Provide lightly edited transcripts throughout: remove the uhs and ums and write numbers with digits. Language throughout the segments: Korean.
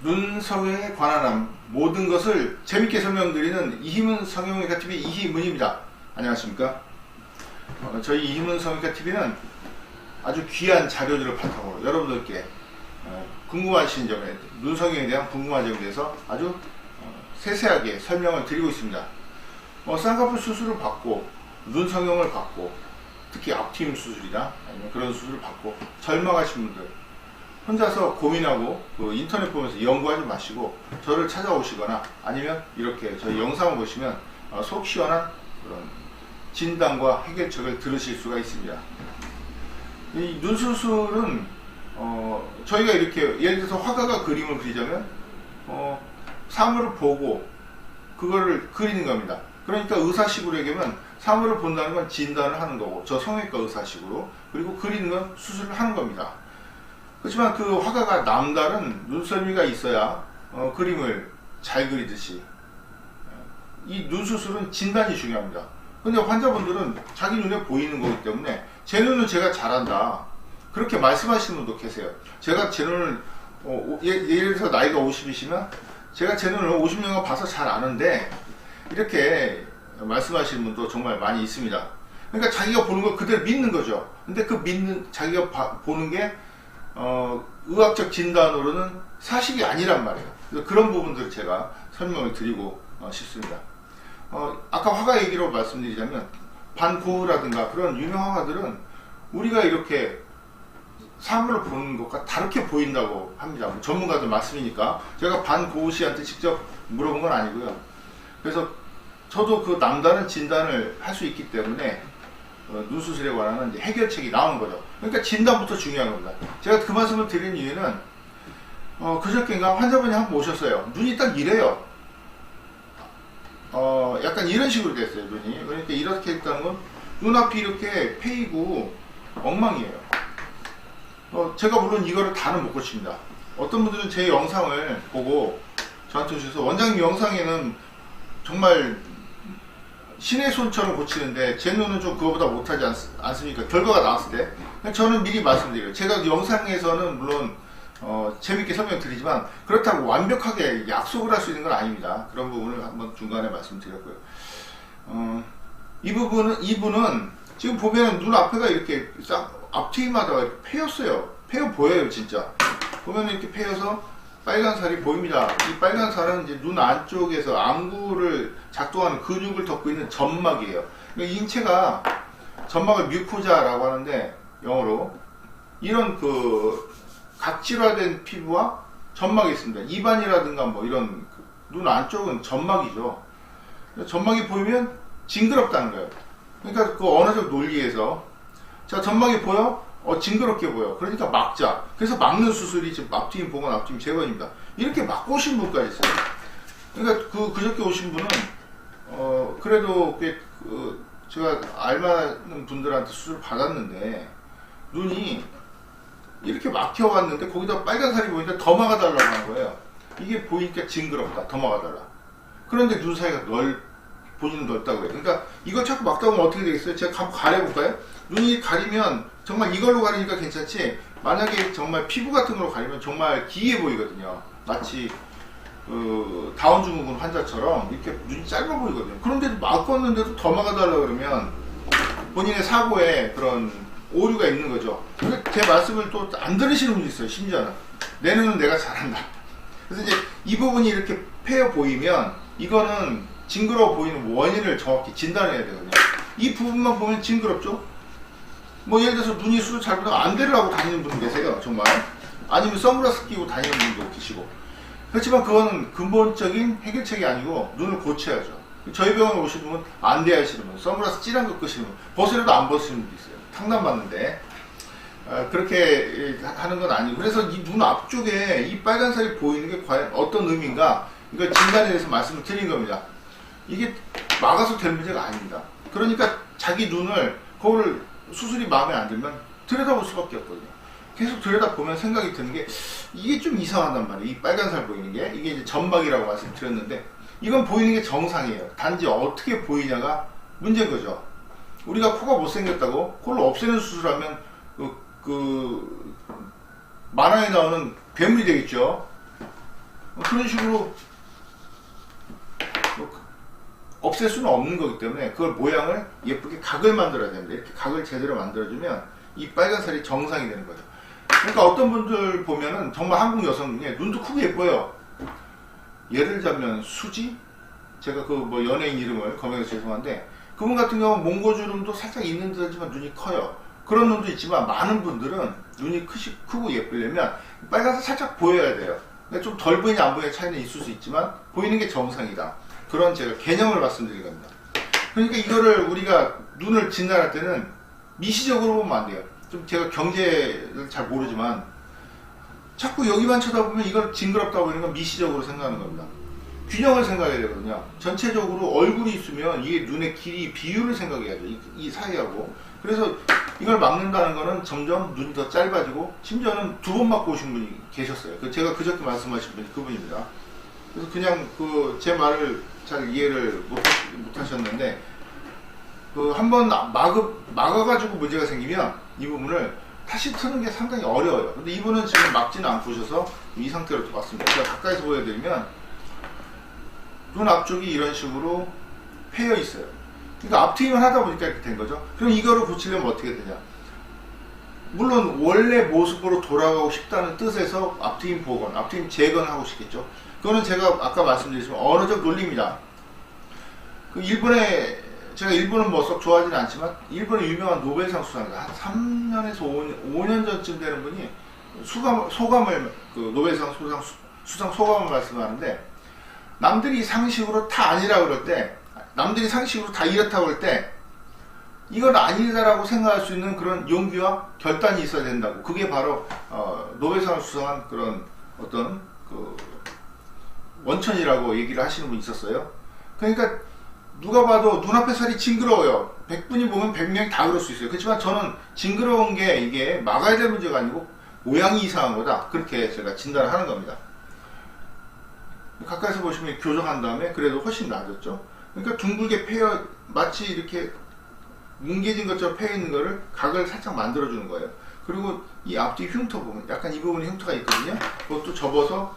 눈 성형에 관한 모든 것을 재밌게 설명드리는 이희문 성형외과 TV 이희문입니다. 안녕하십니까? 저희 이희문 성형외과 TV는 아주 귀한 자료들을 바탕으로 여러분들께 궁금하신 점에, 눈 성형에 대한 궁금한 점에 대해서 아주 세세하게 설명을 드리고 있습니다. 쌍꺼풀 수술을 받고 눈 성형을 받고 특히 앞트임 수술이나 아니면 그런 수술을 받고 절망하신 분들, 혼자서 고민하고 인터넷 보면서 연구하지 마시고 저를 찾아오시거나 아니면 이렇게 저희 영상을 보시면 속 시원한 그런 진단과 해결책을 들으실 수가 있습니다. 이 눈 수술은 저희가 이렇게 예를 들어서 화가가 그림을 그리자면 사물을 보고 그거를 그리는 겁니다. 그러니까 의사식으로 얘기하면 사물을 본다는 건 진단을 하는 거고, 저 성형외과 의사식으로, 그리고 그리는 건 수술을 하는 겁니다. 그렇지만 그 화가가 남다른 눈썰미가 있어야 그림을 잘 그리듯이 이 눈 수술은 진단이 중요합니다. 근데 환자분들은 자기 눈에 보이는 거기 때문에 제 눈은 제가 잘한다 그렇게 말씀하시는 분도 계세요. 제가 제 눈을 예를 들어서 나이가 50이시면 제가 제 눈을 50년간 봐서 잘 아는데 이렇게 말씀하시는 분도 정말 많이 있습니다. 그러니까 자기가 보는 걸 그대로 믿는 거죠. 근데 그 믿는 자기가 보는 게 의학적 진단으로는 사실이 아니란 말이에요. 그래서 그런 부분들을 제가 설명을 드리고 싶습니다. 아까 화가 얘기로 말씀드리자면 반 고흐라든가 그런 유명 화가들은 우리가 이렇게 사물을 보는 것과 다르게 보인다고 합니다. 전문가들 말씀이니까 제가 반 고흐 씨한테 직접 물어본 건 아니고요. 그래서 저도 그 남다른 진단을 할 수 있기 때문에 눈 수술에 관한 이제 해결책이 나오는 거죠. 그러니까 진단부터 중요한 겁니다. 제가 그 말씀을 드린 이유는 그저께인가 환자분이 한 번 오셨어요. 눈이 딱 이래요. 약간 이런 식으로 됐어요, 눈이. 그러니까 이렇게 했다는 건 눈앞이 이렇게 패이고 엉망이에요. 제가 물론 이거를 다는 못 고칩니다. 어떤 분들은 제 영상을 보고 저한테 오셔서 원장님 영상에는 정말 신의 손처럼 고치는데 제 눈은 좀 그거보다 못하지 않습니까? 결과가 나왔을 때. 저는 미리 말씀드려요. 제가 영상에서는 물론 재밌게 설명드리지만 그렇다고 완벽하게 약속을 할 수 있는 건 아닙니다. 그런 부분을 한번 중간에 말씀드렸고요. 이분은 지금 보면 눈 앞에가 이렇게 싹 앞트임마다 이렇게 패였어요. 패여 보여요, 진짜. 보면 이렇게 패여서 빨간 살이 보입니다. 이 빨간 살은 이제 눈 안쪽에서 안구를 작동하는 근육을 덮고 있는 점막이에요. 그러니까 인체가 점막을 뮤코자라고 하는데 영어로 이런 그 각질화된 피부와 점막이 있습니다. 입안이라든가 뭐 이런 눈 안쪽은 점막이죠. 점막이 보이면 징그럽다는 거예요. 그러니까 그 언어적 논리에서 자, 점막이 보여? 징그럽게 보여. 그러니까 막자. 그래서 막는 수술이 지금 앞트임 복원, 앞트임 재건입니다. 이렇게 막고 오신 분까지 있어요. 그러니까 그저께 오신 분은 그래도 제가 알만한 분들한테 수술 받았는데 눈이 이렇게 막혀왔는데 거기다 빨간 살이 보이니까 더 막아달라고 하는 거예요. 이게 보이니까 징그럽다. 더 막아달라. 그런데 눈 사이가 본인은 넓다고 해요. 그러니까 이걸 자꾸 막다 보면 어떻게 되겠어요? 제가 한번 가려볼까요? 눈이 가리면 정말 이걸로 가리니까 괜찮지, 만약에 정말 피부 같은 걸로 가리면 정말 기이해 보이거든요. 마치 다운 증후군 환자처럼 이렇게 눈이 짧아 보이거든요. 그런데도 막았는데도 더 막아달라고 그러면 본인의 사고에 그런 오류가 있는 거죠. 근데 제 말씀을 또 안 들으시는 분이 있어요. 심지어는 내 눈은 내가 잘한다. 그래서 이제 이 부분이 이렇게 패여 보이면 이거는 징그러워 보이는 원인을 정확히 진단해야 되거든요. 이 부분만 보면 징그럽죠? 뭐 예를 들어서 눈이 수술 잘못하면 안대를 하고 다니는 분 계세요. 정말. 아니면 선글라스 끼고 다니는 분도 계시고. 그렇지만 그거는 근본적인 해결책이 아니고 눈을 고쳐야죠. 저희 병원에 오시는 분은 안대 하시는 분, 선글라스 찌란 거 끄시는 분, 벗으려도 안 벗으시는 분도 있어요. 상담받는데 그렇게 하는 건 아니고. 그래서 이 눈 앞쪽에 이 빨간 살이 보이는 게 과연 어떤 의미인가, 이걸 진단에 대해서 말씀을 드린 겁니다. 이게 막아서 될 문제가 아닙니다. 그러니까 자기 눈을, 그거를 수술이 마음에 안 들면 들여다볼 수밖에 없거든요. 계속 들여다보면 생각이 드는 게 이게 좀 이상하단 말이에요. 이 빨간 살 보이는 게, 이게 이제 점막이라고 말씀드렸는데 이건 보이는 게 정상이에요. 단지 어떻게 보이냐가 문제인 거죠. 우리가 코가 못생겼다고 코를 없애는 수술하면 만화에 나오는 괴물이 되겠죠. 그런 식으로 뭐 없앨 수는 없는 거기 때문에 그걸 모양을 예쁘게 각을 만들어야 됩니다. 이렇게 각을 제대로 만들어주면 이 빨간 살이 정상이 되는 거죠. 그러니까 어떤 분들 보면은 정말 한국 여성 중에 눈도 크고 예뻐요. 예를 들자면 수지? 제가 그 뭐 연예인 이름을 검색해서 죄송한데, 그분 같은 경우는 몽고주름도 살짝 있는 듯 하지만 눈이 커요. 그런 눈도 있지만 많은 분들은 눈이 크고 예쁘려면 빨간색 살짝 보여야 돼요. 그러니까 좀 덜 보이냐 안 보이냐 차이는 있을 수 있지만 보이는 게 정상이다. 그런 제가 개념을 말씀드린 겁니다. 그러니까 이거를 우리가 눈을 진단할 때는 미시적으로 보면 안 돼요. 좀 제가 경제를 잘 모르지만 자꾸 여기만 쳐다보면 이걸 징그럽다 보이는 건 미시적으로 생각하는 겁니다. 균형을 생각해야 되거든요. 전체적으로 얼굴이 있으면 이게 눈의 길이 비율을 생각해야죠. 이 사이하고. 그래서 이걸 막는다는 거는 점점 눈이 더 짧아지고, 심지어는 2번 맞고 오신 분이 계셨어요. 제가 그저께 말씀하신 분이 그분입니다. 그래서 그냥 제 말을 잘 이해를 못 하셨는데, 한번 막아가지고 문제가 생기면 이 부분을 다시 트는 게 상당히 어려워요. 근데 이분은 지금 막지는 않고 오셔서 이 상태로 왔습니다. 제가 가까이서 보여드리면 눈 앞쪽이 이런 식으로 패여 있어요. 그러니까 앞트임을 하다 보니까 이렇게 된 거죠. 그럼 이거를 고치려면 어떻게 되냐? 물론 원래 모습으로 돌아가고 싶다는 뜻에서 앞트임 복원, 앞트임 재건하고 싶겠죠. 그거는 제가 아까 말씀드렸지만 언어적 논리입니다. 제가 일본은 뭐 썩 좋아하지는 않지만 일본의 유명한 노벨상 수상자 한 3년에서 5년 전쯤 되는 분이 소감을 노벨상 수상 소감을 말씀하는데, 남들이 상식으로 다 아니라 그럴 때, 남들이 상식으로 다 이렇다고 할 때 이건 아니다라고 생각할 수 있는 그런 용기와 결단이 있어야 된다고. 그게 바로 노벨상을 수상한 그런 어떤 원천이라고 얘기를 하시는 분이 있었어요. 그러니까 누가 봐도 눈앞에 살이 징그러워요. 100분이 보면 100명이 다 그럴 수 있어요. 그렇지만 저는 징그러운 게 이게 막아야 될 문제가 아니고 모양이 이상한 거다. 그렇게 제가 진단을 하는 겁니다. 가까이서 보시면 교정한 다음에 그래도 훨씬 나아졌죠. 그러니까 둥글게 패여, 마치 이렇게 뭉개진 것처럼 패여 있는 거를 각을 살짝 만들어 주는 거예요. 그리고 이 앞뒤 흉터 부분, 약간 이 부분에 흉터가 있거든요. 그것도 접어서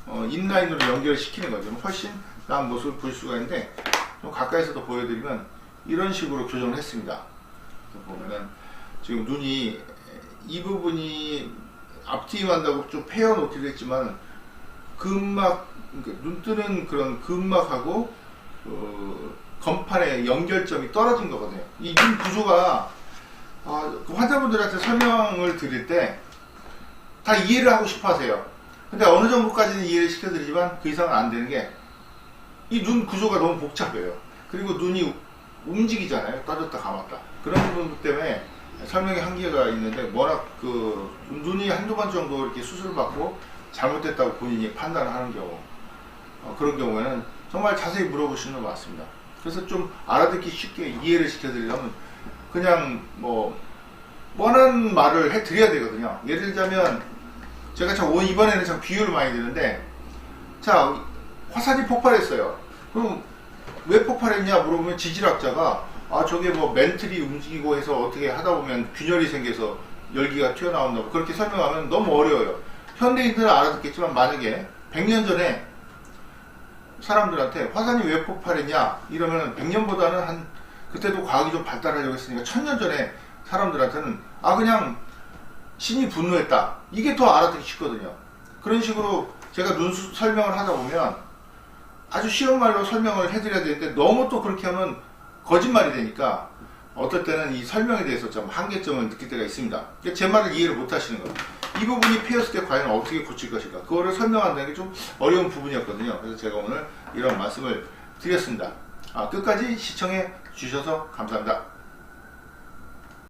인라인으로 연결시키는 거죠. 훨씬 나은 모습을 볼 수가 있는데, 좀 가까이서도 보여드리면 이런 식으로 교정을 했습니다. 보면은 지금 눈이 이 부분이 앞트임 한다고 좀 패여 놓기도 했지만 근막, 그러니까 눈 뜨는 그런 근막하고 건판의 연결점이 떨어진 거거든요. 이 눈 구조가 환자분들한테 설명을 드릴 때 다 이해를 하고 싶어 하세요. 근데 어느 정도까지는 이해를 시켜드리지만 그 이상은 안 되는 게, 이 눈 구조가 너무 복잡해요. 그리고 눈이 움직이잖아요. 떠졌다 감았다. 그런 부분 때문에 설명의 한계가 있는데, 워낙 눈이 한두 번 정도 이렇게 수술을 받고 잘못됐다고 본인이 판단을 하는 경우, 그런 경우에는 정말 자세히 물어보시는 거 맞습니다. 그래서 좀 알아듣기 쉽게 이해를 시켜드리려면 그냥 뭐 뻔한 말을 해드려야 되거든요. 예를 들자면 제가 이번에는 참 비유를 많이 드는데, 자, 화산이 폭발했어요. 그럼 왜 폭발했냐 물어보면 지질학자가 저게 뭐 멘틀이 움직이고 해서 어떻게 하다 보면 균열이 생겨서 열기가 튀어나온다고 그렇게 설명하면 너무 어려워요. 현대인들은 알아듣겠지만 만약에 100년 전에 사람들한테 화산이 왜 폭발했냐 이러면 100년보다는 그때도 과학이 좀 발달하려고 했으니까 1000년 전에 사람들한테는 그냥 신이 분노했다, 이게 더 알아듣기 쉽거든요. 그런 식으로 제가 눈 설명을 하다 보면 아주 쉬운 말로 설명을 해드려야 되는데, 너무 또 그렇게 하면 거짓말이 되니까 어떨 때는 이 설명에 대해서 좀 한계점을 느낄 때가 있습니다. 제 말을 이해를 못 하시는 거예요. 이 부분이 패였을 때 과연 어떻게 고칠 것인가, 그거를 설명한다는 게 좀 어려운 부분이었거든요. 그래서 제가 오늘 이런 말씀을 드렸습니다. 끝까지 시청해 주셔서 감사합니다.